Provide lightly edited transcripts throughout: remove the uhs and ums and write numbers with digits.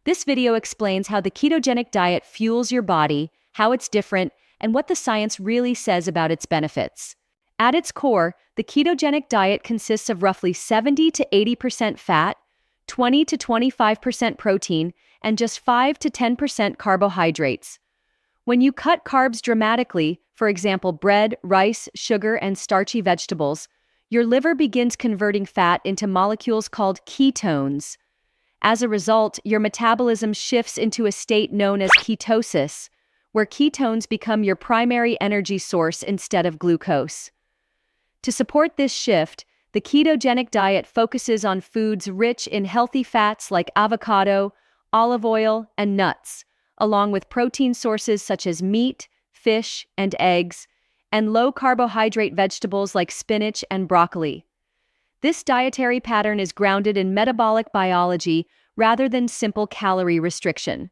This video explains how the ketogenic diet fuels your body, how it's different, and what the science really says about its benefits. At its core, the ketogenic diet consists of roughly 70 to 80% fat, 20 to 25% protein, and just 5 to 10% carbohydrates. When you cut carbs dramatically, for example bread, rice, sugar, and starchy vegetables, your liver begins converting fat into molecules called ketones. As a result, your metabolism shifts into a state known as ketosis, where ketones become your primary energy source instead of glucose. To support this shift, the ketogenic diet focuses on foods rich in healthy fats like avocado, olive oil, and nuts, along with protein sources such as meat, fish, and eggs, and low-carbohydrate vegetables like spinach and broccoli. This dietary pattern is grounded in metabolic biology rather than simple calorie restriction.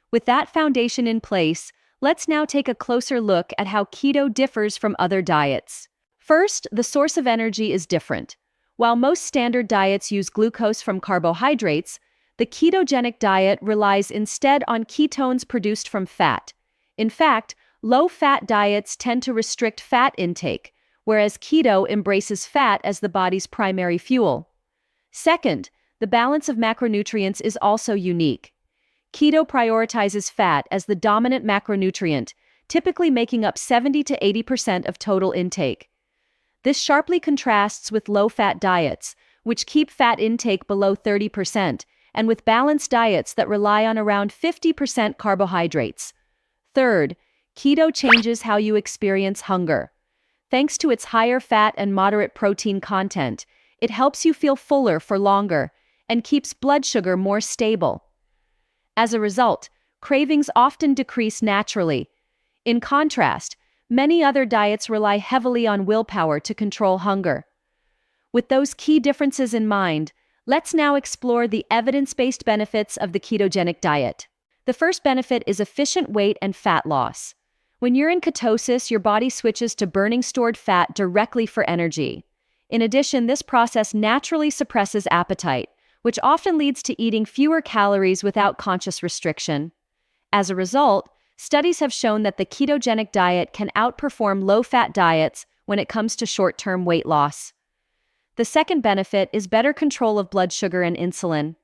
With that foundation in place, let's now take a closer look at how keto differs from other diets. First, the source of energy is different. While most standard diets use glucose from carbohydrates, the ketogenic diet relies instead on ketones produced from fat. In fact, low-fat diets tend to restrict fat intake, whereas keto embraces fat as the body's primary fuel. Second, the balance of macronutrients is also unique. Keto prioritizes fat as the dominant macronutrient, typically making up 70 to 80% of total intake. This sharply contrasts with low-fat diets, which keep fat intake below 30%, and with balanced diets that rely on around 50% carbohydrates. Third, keto changes how you experience hunger. Thanks to its higher fat and moderate protein content, it helps you feel fuller for longer and keeps blood sugar more stable. As a result, cravings often decrease naturally. In contrast, many other diets rely heavily on willpower to control hunger. With those key differences in mind, let's now explore the evidence-based benefits of the ketogenic diet. The first benefit is efficient weight and fat loss. When you're in ketosis, your body switches to burning stored fat directly for energy. In addition, this process naturally suppresses appetite, which often leads to eating fewer calories without conscious restriction. As a result, studies have shown that the ketogenic diet can outperform low-fat diets when it comes to short-term weight loss. The second benefit is better control of blood sugar and insulin.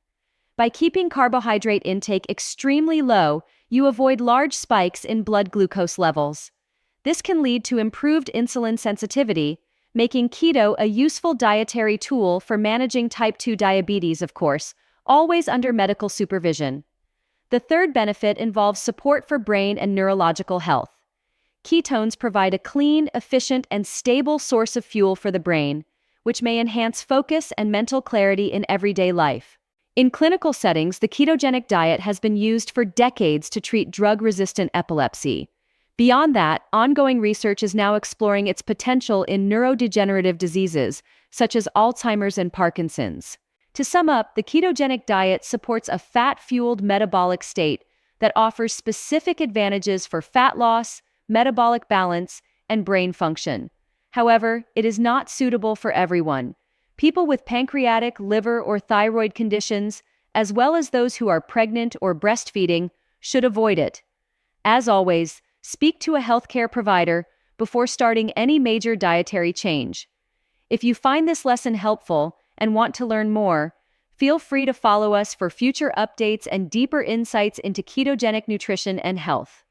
By keeping carbohydrate intake extremely low, you avoid large spikes in blood glucose levels. This can lead to improved insulin sensitivity, making keto a useful dietary tool for managing type 2 diabetes, of course, always under medical supervision. The third benefit involves support for brain and neurological health. Ketones provide a clean, efficient, and stable source of fuel for the brain, which may enhance focus and mental clarity in everyday life. In clinical settings, the ketogenic diet has been used for decades to treat drug-resistant epilepsy. Beyond that, ongoing research is now exploring its potential in neurodegenerative diseases, such as Alzheimer's and Parkinson's. To sum up, the ketogenic diet supports a fat-fueled metabolic state that offers specific advantages for fat loss, metabolic balance, and brain function. However, it is not suitable for everyone. People with pancreatic, liver, or thyroid conditions, as well as those who are pregnant or breastfeeding, should avoid it. As always, speak to a healthcare provider before starting any major dietary change. If you find this lesson helpful and want to learn more, feel free to follow us for future updates and deeper insights into ketogenic nutrition and health.